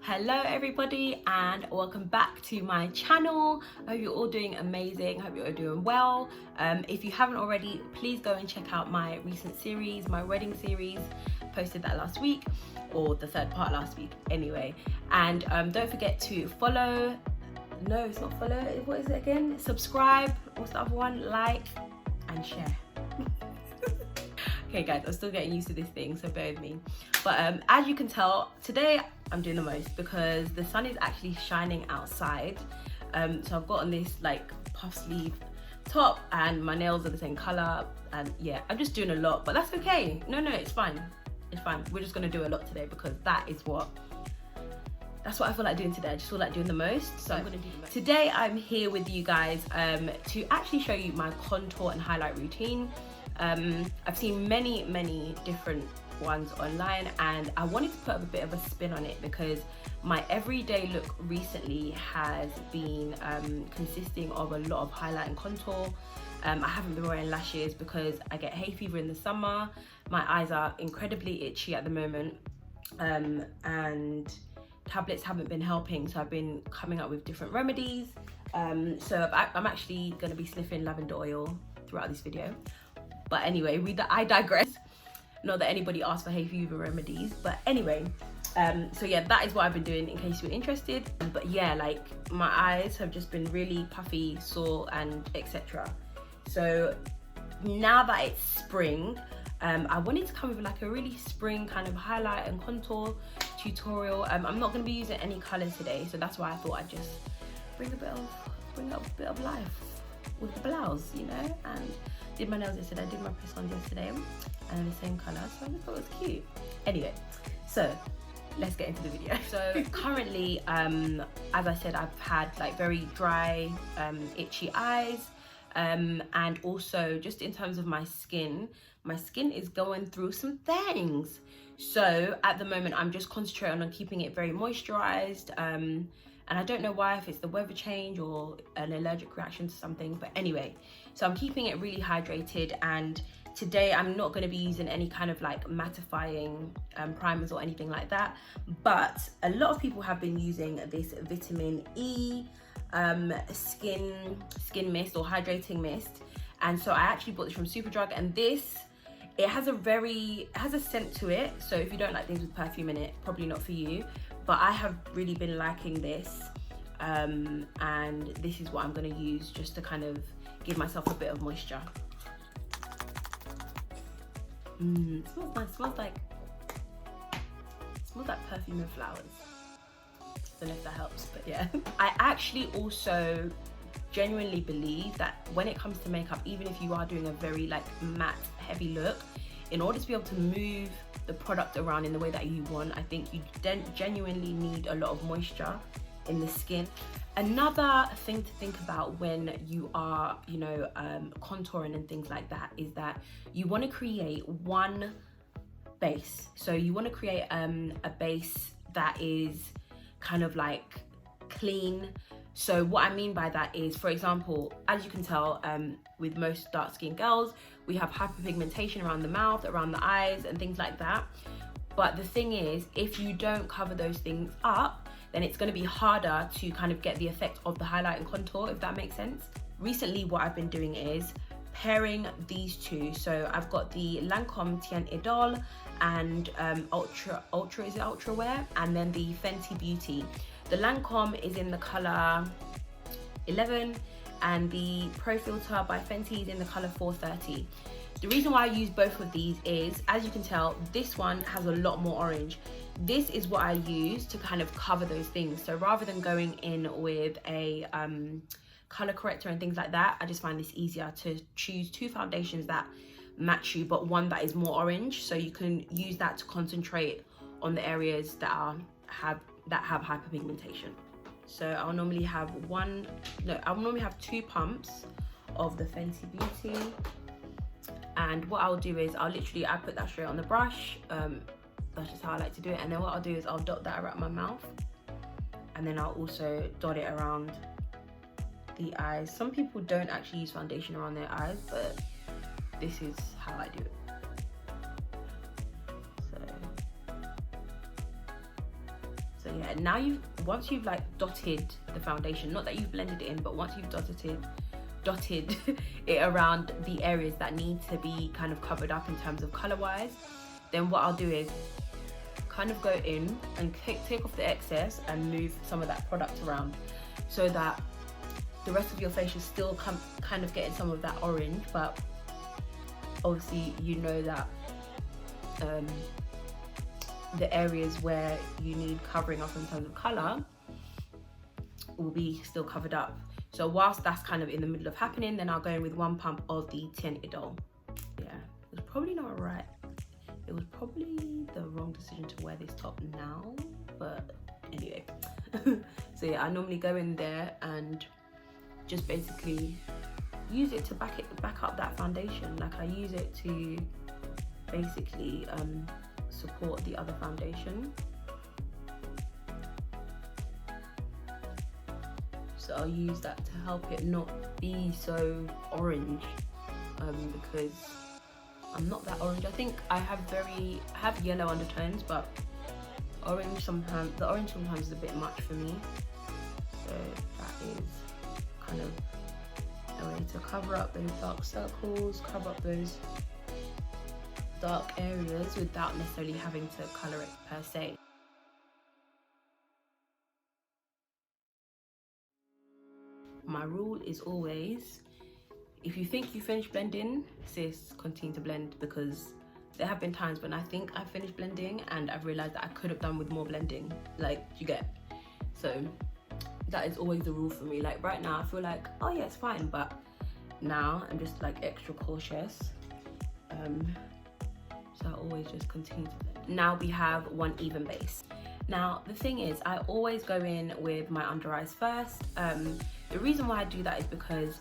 Hello everybody and welcome back to my channel. I hope you're all doing amazing. I hope you're all doing well. If you haven't already, please go and check out my recent series, my wedding series. Posted that last week, or the third part last week anyway. And don't forget to follow. No, it's not follow. What is it again? Subscribe. What's the other one? Like and share. Okay guys, I'm still getting used to this thing, so bear with me. But as you can tell, today I'm doing the most because the sun is actually shining outside. So I've got on this like puff sleeve top and my nails are the same color, and yeah, I'm just doing a lot, but that's okay. No, it's fine. It's fine. We're just gonna do a lot today because that's what I feel like doing today. I just feel like doing the most. So I'm gonna do the most. Today I'm here with you guys to actually show you my contour and highlight routine. I've seen many different ones online and I wanted to put a bit of a spin on it because my everyday look recently has been consisting of a lot of highlight and contour. I haven't been wearing lashes because I get hay fever in the summer. My eyes are incredibly itchy at the moment, and tablets haven't been helping, so I've been coming up with different remedies. So I'm actually going to be sniffing lavender oil throughout this video. But anyway, I digress. Not that anybody asked for hay fever remedies, but anyway, so yeah, that is what I've been doing in case you're interested. But yeah, like my eyes have just been really puffy, sore, and etc. So now that it's spring, I wanted to come with like a really spring kind of highlight and contour tutorial. I'm not going to be using any colors today, so that's why I thought I'd just bring up a bit of life with the blouse, you know. And did my nails yesterday, I did my press-ons yesterday, and the same color, so I just thought it was cute. Anyway, so let's get into the video. So currently, as I said, I've had like very dry, itchy eyes, and also just in terms of my skin is going through some things. So at the moment, I'm just concentrating on keeping it very moisturized, and I don't know why, if it's the weather change or an allergic reaction to something, but anyway, so I'm keeping it really hydrated. And today I'm not going to be using any kind of like mattifying primers or anything like that, but a lot of people have been using this vitamin E skin mist or hydrating mist, and so I actually bought this from Superdrug, and it has a scent to it, so if you don't like things with perfume in it, probably not for you. But I have really been liking this, and this is what I'm going to use just to kind of give myself a bit of moisture. It smells nice. It smells like perfume and flowers. Don't know if that helps, but yeah. I actually also genuinely believe that when it comes to makeup, even if you are doing a very like matte heavy look, in order to be able to move the product around in the way that you want, I think you genuinely need a lot of moisture in the skin. Another thing to think about when you are, you know, contouring and things like that is that you want to create one base. So you want to create a base that is kind of like clean. So what I mean by that is, for example, as you can tell, with most dark skinned girls, we have hyperpigmentation around the mouth, around the eyes and things like that. But the thing is, if you don't cover those things up, then it's going to be harder to kind of get the effect of the highlight and contour, if that makes sense. Recently, what I've been doing is pairing these two. So I've got the Lancome Teint Idole and Ultra Wear, and then the Fenty Beauty. The Lancome is in the color 11 and the Pro Filter by Fenty is in the color 430. The reason why I use both of these is, as you can tell, this one has a lot more orange. This is what I use to kind of cover those things. So rather than going in with a color corrector and things like that, I just find this easier to choose two foundations that match you, but one that is more orange, so you can use that to concentrate on the areas that have hyperpigmentation. So I'll normally have two pumps of the Fenty Beauty, and what I'll do is I put that straight on the brush. That's just how I like to do it. And then what I'll do is I'll dot that around my mouth, and then I'll also dot it around the eyes. Some people don't actually use foundation around their eyes, but this is how I do it. So Yeah, now once you've like dotted the foundation, not that you've blended it in, but once you've dotted it around the areas that need to be kind of covered up in terms of color wise, then what I'll do is kind of go in and take off the excess and move some of that product around, so that the rest of your face is still kind of getting some of that orange, but obviously you know that the areas where you need covering up in terms of color will be still covered up. So whilst that's kind of in the middle of happening, then I'll go in with 1 pump of the Tint Idol. Yeah, it was probably not right. It was probably the wrong decision to wear this top now, but anyway. So yeah, I normally go in there and just basically use it to back up that foundation. Like I use it to basically support the other foundation. So I'll use that to help it not be so orange, because I'm not that orange. I think I have yellow undertones, but the orange sometimes is a bit much for me. So that is kind of a way to cover up those dark circles, cover up those dark areas without necessarily having to colour it per se. My rule is always, if you think you finished blending, sis, continue to blend, because there have been times when I think I've finished blending and I've realised that I could have done with more blending, like, you get. So that is always the rule for me. Like right now I feel like, oh yeah, it's fine, but now I'm just like extra cautious. So I always just continue to blend. Now we have one even base. Now the thing is, I always go in with my under eyes first. The reason why I do that is because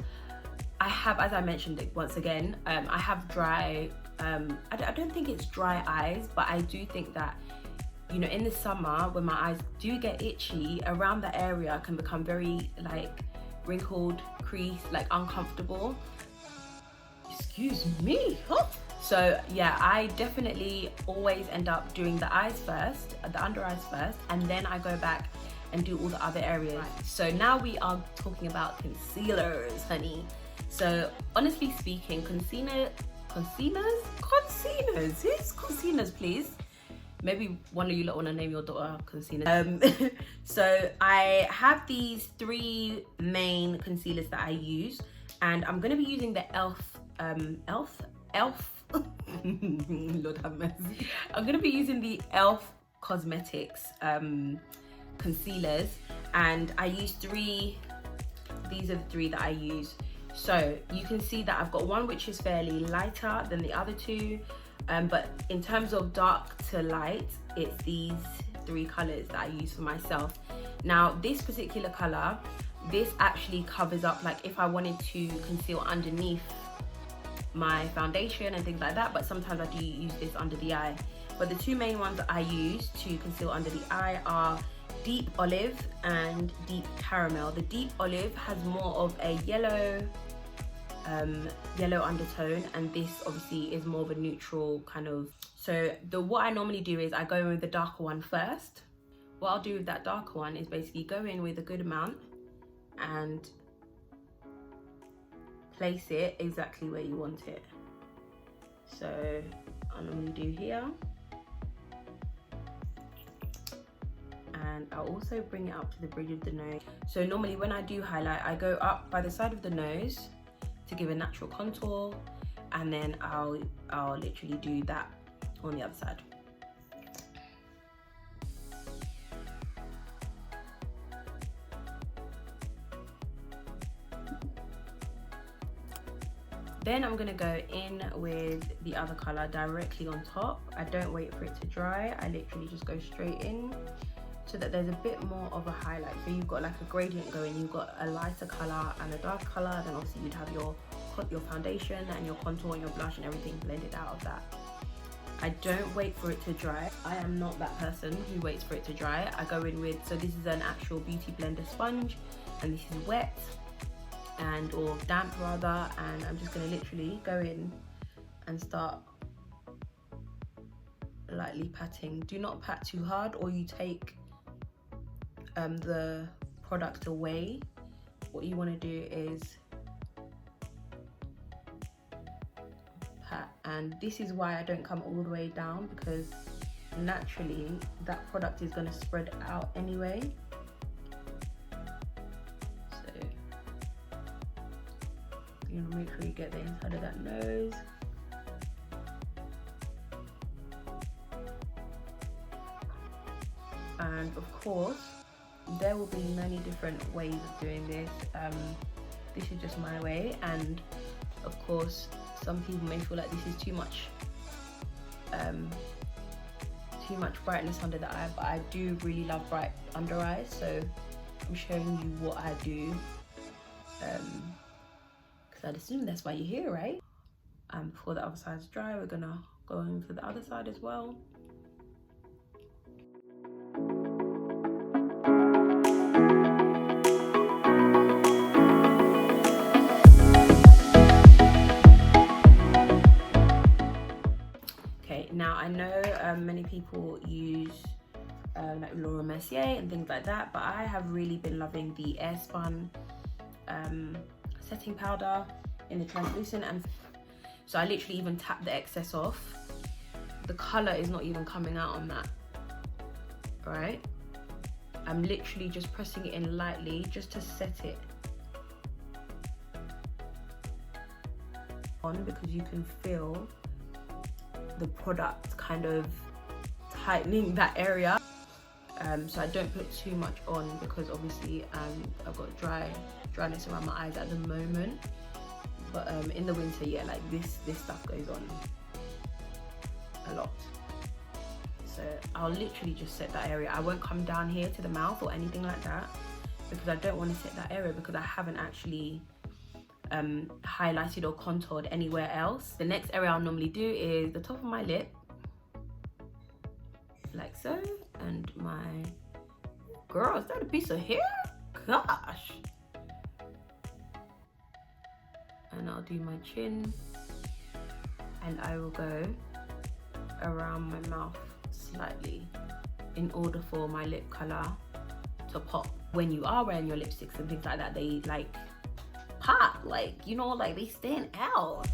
I have, as I mentioned it once again, I have dry, I don't think it's dry eyes, but I do think that, you know, in the summer when my eyes do get itchy, around that area can become very like wrinkled, creased, like uncomfortable. Excuse me. Oh. So yeah, I definitely always end up doing the eyes first, the under eyes first, and then I go back and do all the other areas. Right. So now we are talking about concealers, honey. So honestly speaking, concealers, who's concealers, please? Maybe one of you lot want to name your daughter concealer. So I have these 3 main concealers that I use, and I'm going to be using the Elf. Lord have mercy. I'm going to be using the Elf Cosmetics concealers, and I use 3. These are the 3 that I use. So you can see that I've got one which is fairly lighter than the other 2, but in terms of dark to light, it's these 3 colors that I use for myself. Now this particular color, this actually covers up, like if I wanted to conceal underneath my foundation and things like that, but sometimes I do use this under the eye. But the 2 main ones that I use to conceal under the eye are Deep Olive and Deep Caramel. The Deep Olive has more of a yellow undertone, and this obviously is more of a neutral kind of. So what I normally do is I go in with the darker one first. What I'll do with that darker one is basically go in with a good amount and place it exactly where you want it. So I normally do here, and I'll also bring it up to the bridge of the nose. So normally when I do highlight, I go up by the side of the nose to give a natural contour, and then I'll literally do that on the other side. Then I'm gonna go in with the other color directly on top. I don't wait for it to dry. I literally just go straight in so that there's a bit more of a highlight. So you've got like a gradient going. You've got a lighter color and a dark color. Then obviously you'd have your foundation and your contour and your blush and everything blended out of that. I don't wait for it to dry. I am not that person who waits for it to dry. I go in with, so this is an actual beauty blender sponge, and this is wet or damp rather, and I'm just going to literally go in and start lightly patting. Do not pat too hard, or you take the product away, what you want to do is pat. And this is why I don't come all the way down, because naturally that product is going to spread out anyway. So you want to make sure you get the inside of that nose. And of course, there will be many different ways of doing this. This is just my way, and of course, some people may feel like this is too much brightness under the eye, but I do really love bright under eyes, so I'm showing you what I do, because I'd assume that's why you're here, right? And before the other side's dry, we're gonna go into the other side as well. Now I know many people use like Laura Mercier and things like that, but I have really been loving the Airspun setting powder in the translucent, and so I literally even tap the excess off. The colour is not even coming out on that, right? I'm literally just pressing it in lightly just to set it on, because you can feel the product kind of tightening that area. So I don't put too much on, because obviously I've got dryness around my eyes at the moment, but in the winter, yeah, like this stuff goes on a lot. So I'll literally just set that area. I won't come down here to the mouth or anything like that, because I don't want to set that area, because I haven't actually highlighted or contoured anywhere else. The next area I'll normally do is the top of my lip, like so, and my girl, is that a piece of hair? Gosh. And I'll do my chin, and I will go around my mouth slightly in order for my lip color to pop. When you are wearing your lipsticks and things like that, they like pop, like, you know, like they stand out.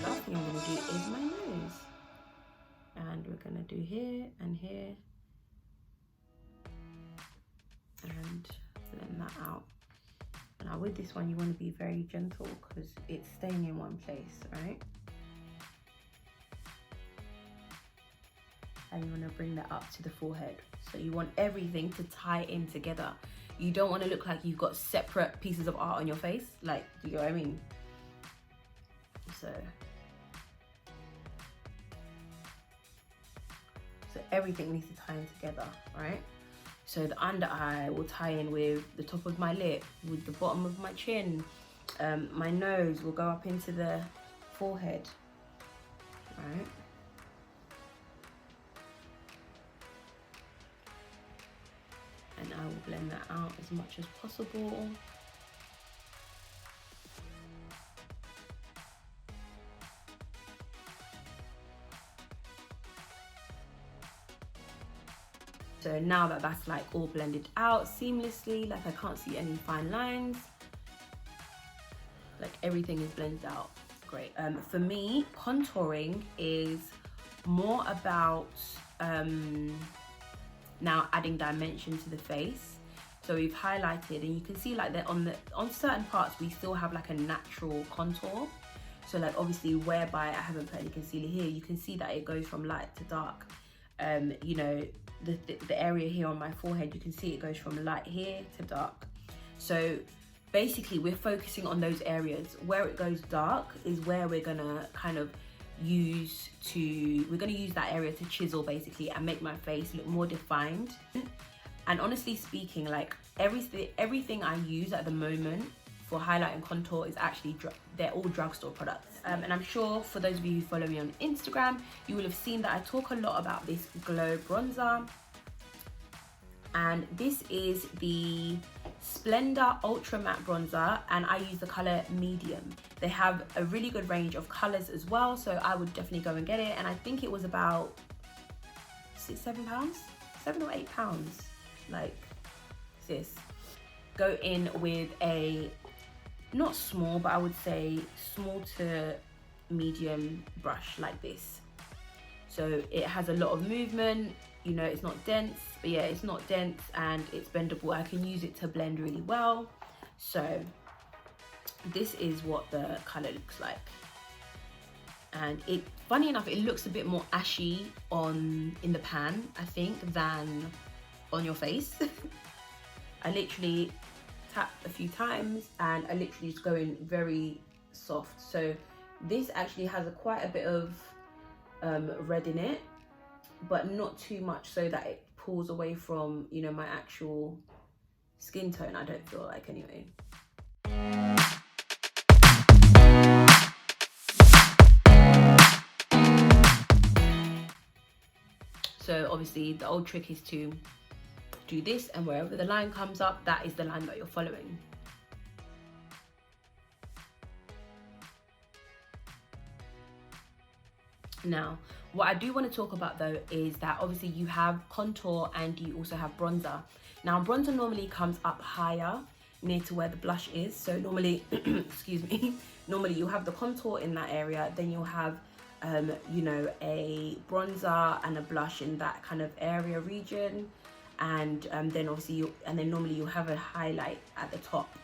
Last thing I'm gonna do is my nose, and we're gonna do here and here, and blend that out. Now with this one, you want to be very gentle, because it's staying in one place, right? And you want to bring that up to the forehead. So you want everything to tie in together. You don't want to look like you've got separate pieces of art on your face. Like, you know what I mean? So everything needs to tie in together, right? So the under eye will tie in with the top of my lip, with the bottom of my chin. My nose will go up into the forehead, right? And I will blend that out as much as possible. So now that that's like all blended out seamlessly, like I can't see any fine lines, like everything is blended out, great. For me, contouring is more about now adding dimension to the face. So we've highlighted, and you can see like that on certain parts we still have like a natural contour. So like obviously whereby I haven't put any concealer here, you can see that it goes from light to dark. You know, the area here on my forehead, you can see it goes from light here to dark. So basically we're focusing on those areas. Where it goes dark is where we're gonna kind of use that area to chisel basically and make my face look more defined. And honestly speaking, like everything I use at the moment for highlight and contour is actually they're all drugstore products. and I'm sure for those of you who follow me on Instagram, you will have seen that I talk a lot about this glow bronzer. And this is the Splendor Ultra Matte Bronzer, and I use the color medium. They have a really good range of colors as well, so I would definitely go and get it. And I think it was about £7, £7 or £8. Like, sis, go in with a, not small, but I would say small to medium brush like this. So it has a lot of movement, you know, it's not dense, but yeah, it's not dense and it's bendable. I can use it to blend really well. So this is what the color looks like. And it, funny enough, it looks a bit more ashy in the pan, I think, than on your face. I literally tap a few times and I literally just go in very soft. So this actually has quite a bit of red in it, but not too much so that it pulls away from, you know, my actual skin tone, I don't feel like, anyway. So obviously the old trick is to do this, and wherever the line comes up, that is the line that you're following. Now, what I do want to talk about though is that obviously you have contour and you also have bronzer. Now, bronzer normally comes up higher near to where the blush is. So normally, excuse me, normally you'll have the contour in that area, then you'll have, you know, a bronzer and a blush in that kind of area region. And then obviously, normally you'll have a highlight at the top.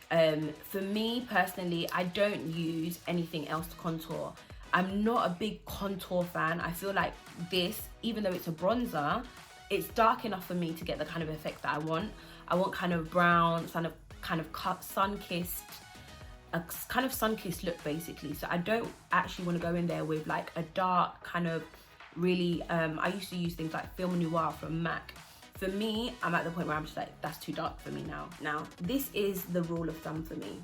For me personally, I don't use anything else to contour. I'm not a big contour fan. I feel like this, even though it's a bronzer, it's dark enough for me to get the kind of effect that I want. I want kind of brown, kind of sun-kissed, a kind of sun-kissed look basically. So I don't actually want to go in there with like a dark kind of really, I used to use things like Film Noir from MAC. For me, I'm at the point where I'm just like, that's too dark for me now. Now, this is the rule of thumb for me.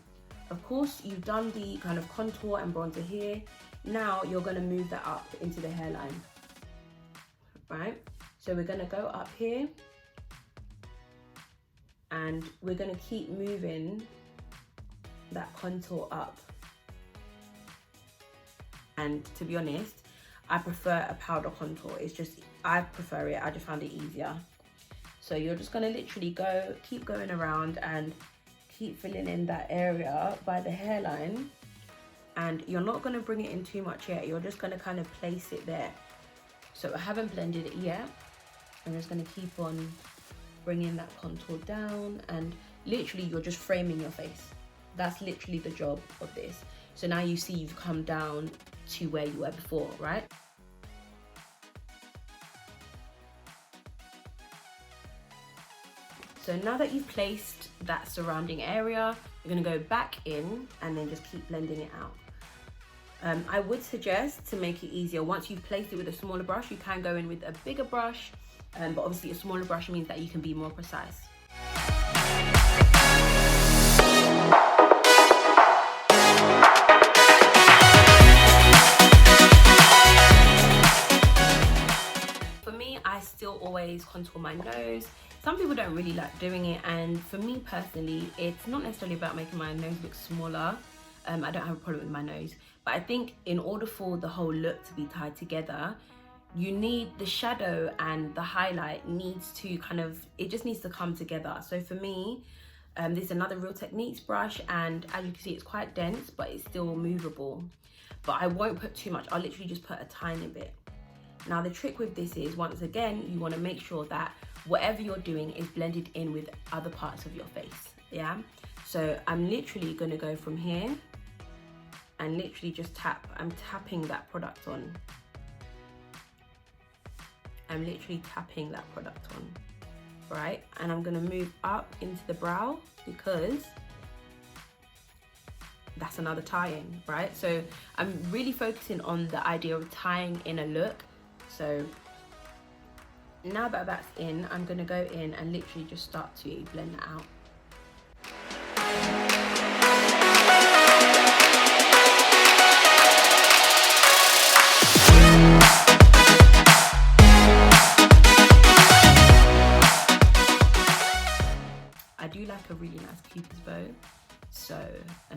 Of course, you've done the kind of contour and bronzer here. Now you're going to move that up into the hairline, right? So we're going to go up here and we're going to keep moving that contour up. And to be honest, I prefer a powder contour. It's just, I prefer it. I just found it easier. So you're just going to literally keep going around and keep filling in that area by the hairline. And you're not going to bring it in too much yet. You're just going to kind of place it there. So I haven't blended it yet. I'm just going to keep on bringing that contour down, and literally you're just framing your face. That's literally the job of this. So now you see you've come down to where you were before, right? So now that you've placed that surrounding area, you're going to go back in and then just keep blending it out. I would suggest, to make it easier, once you've placed it with a smaller brush, you can go in with a bigger brush, but obviously a smaller brush means that you can be more precise. For me, I still always contour my nose. Some people don't really like doing it, and for me personally, it's not necessarily about making my nose look smaller. I don't have a problem with my nose, but I think in order for the whole look to be tied together, you need the shadow and the highlight needs to kind of, it just needs to come together. So for me, this is another Real Techniques brush, and as you can see, it's quite dense, but it's still movable. But I won't put too much. I'll literally just put a tiny bit. Now the trick with this is, once again, you want to make sure that whatever you're doing is blended in with other parts of your face, yeah? So I'm literally going to go from here and literally just tap. I'm tapping that product on. I'm literally tapping that product on, right? And I'm going to move up into the brow because that's another tie-in, right? So I'm really focusing on the idea of tying in a look. So now that that's in, I'm going to go in and literally just start to blend that out.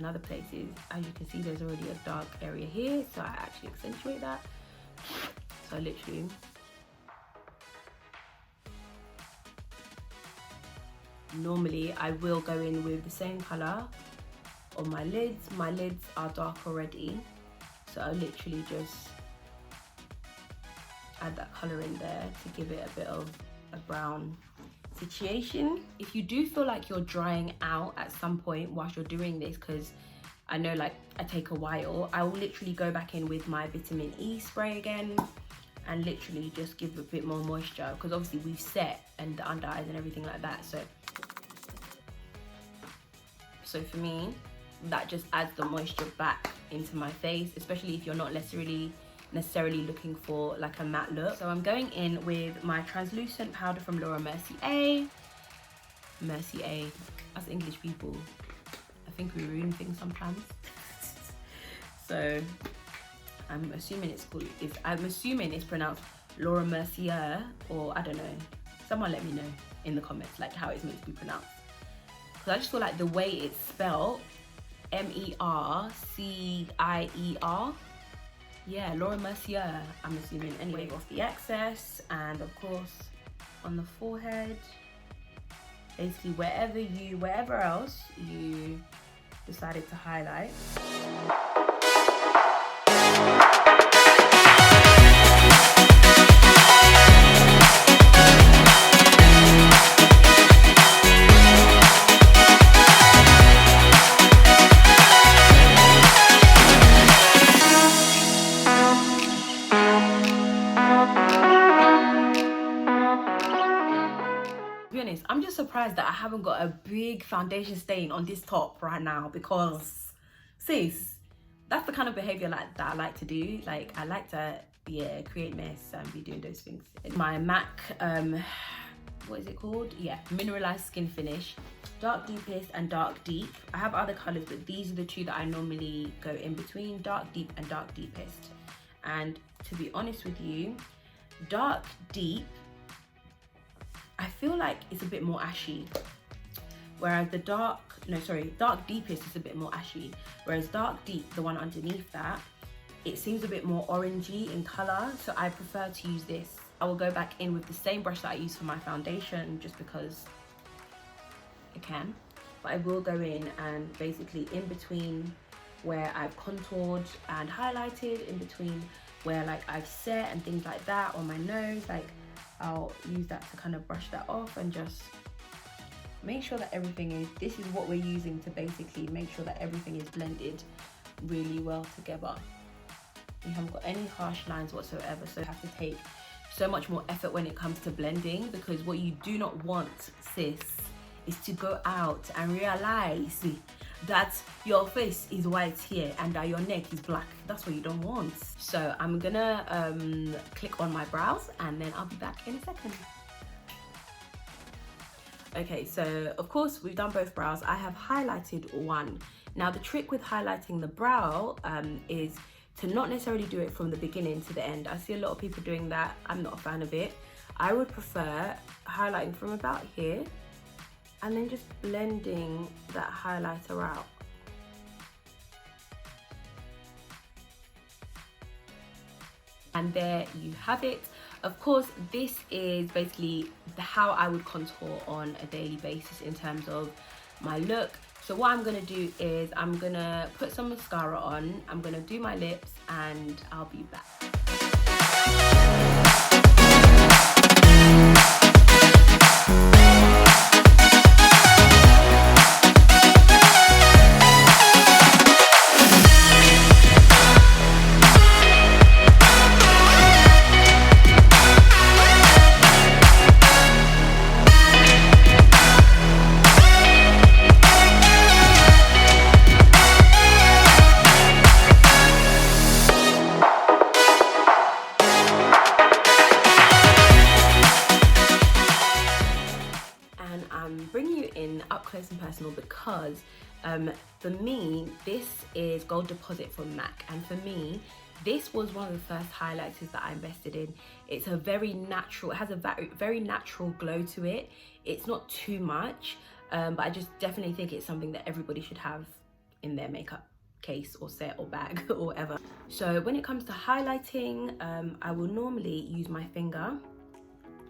and other places. As you can see, there's already a dark area here, so I actually accentuate that. So I literally normally I will go in with the same color on my lids. My lids are dark already, so I literally just add that color in there to give it a bit of a brown situation. If you do feel like you're drying out at some point whilst you're doing this, because I know like I take a while, I will literally go back in with my vitamin E spray again and literally just give a bit more moisture, because obviously we've set and the under eyes and everything like that. So for me, that just adds the moisture back into my face, especially if you're not necessarily looking for like a matte look. So I'm going in with my translucent powder from Laura Mercier. As English people, I think we ruin things sometimes. So I'm assuming it's pronounced Laura Mercier, or I don't know. Someone let me know in the comments like how it's meant to be pronounced, because I just feel like the way it's spelled, Mercier. Yeah, Laura Mercier, I'm assuming. Anyway, off the excess, and of course on the forehead, basically wherever else you decided to highlight. I'm just surprised that I haven't got a big foundation stain on this top right now, because sis, that's the kind of behavior that I like to do. Like I like to create mess and be doing those things. My MAC what is it called, mineralized skin finish, dark deepest and dark deep. I have other colors, but these are the two that I normally go in between, dark deep and dark deepest. And to be honest with you, dark deep, I feel like it's a bit more ashy, whereas the dark deepest is a bit more ashy, whereas dark deep, the one underneath that, it seems a bit more orangey in color, so I prefer to use this. I will go back in with the same brush that I use for my foundation, just because I can, but I will go in and basically in between where I've contoured and highlighted, in between where like I've set and things like that on my nose, like I'll use that to kind of brush that off and just make sure that this is what we're using to basically make sure that everything is blended really well together. You haven't got any harsh lines whatsoever, so you have to take so much more effort when it comes to blending, because what you do not want, sis, is to go out and realize that your face is white here and that your neck is black. That's what you don't want. So I'm gonna click on my brows and then I'll be back in a second. Okay, so of course we've done both brows. I have highlighted one. Now the trick with highlighting the brow is to not necessarily do it from the beginning to the end. I see a lot of people doing that. I'm not a fan of it. I would prefer highlighting from about here and then just blending that highlighter out. And there you have it. Of course, this is basically how I would contour on a daily basis in terms of my look. So what I'm gonna do is I'm gonna put some mascara on, I'm gonna do my lips, and I'll be back. Up close and personal, because for me this is Gold Deposit from MAC, and for me this was one of the first highlighters that I invested in. It's a very natural, it has a very natural glow to it. It's not too much, but I just definitely think it's something that everybody should have in their makeup case or set or bag or whatever. So when it comes to highlighting, I will normally use my finger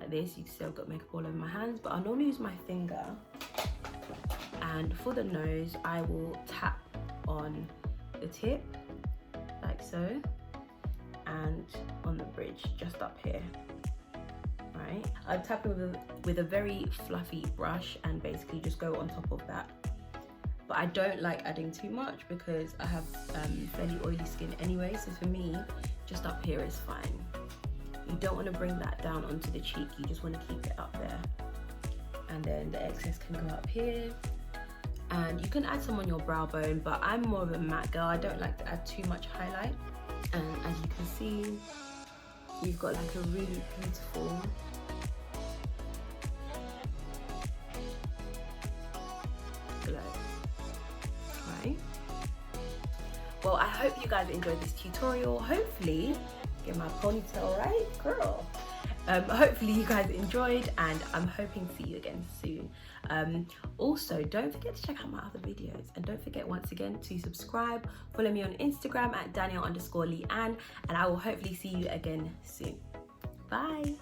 like this. You can see I've got makeup all over my hands, but I'll normally use my finger. And for the nose, I will tap on the tip like so, and on the bridge just up here. Right, I tap it with a very fluffy brush and basically just go on top of that. But I don't like adding too much because I have fairly oily skin anyway, so for me, just up here is fine. You don't want to bring that down onto the cheek, you just want to keep it up there. And then the excess can go up here. And you can add some on your brow bone, but I'm more of a matte girl. I don't like to add too much highlight. And as you can see, you've got like a really beautiful glow. Right? Well, I hope you guys enjoyed this tutorial. Hopefully, get my ponytail right, girl. Hopefully you guys enjoyed, and I'm hoping to see you again soon. Also, don't forget to check out my other videos, and don't forget once again to subscribe. Follow me on Instagram at Daniel_Leanne, and I will hopefully see you again soon. Bye.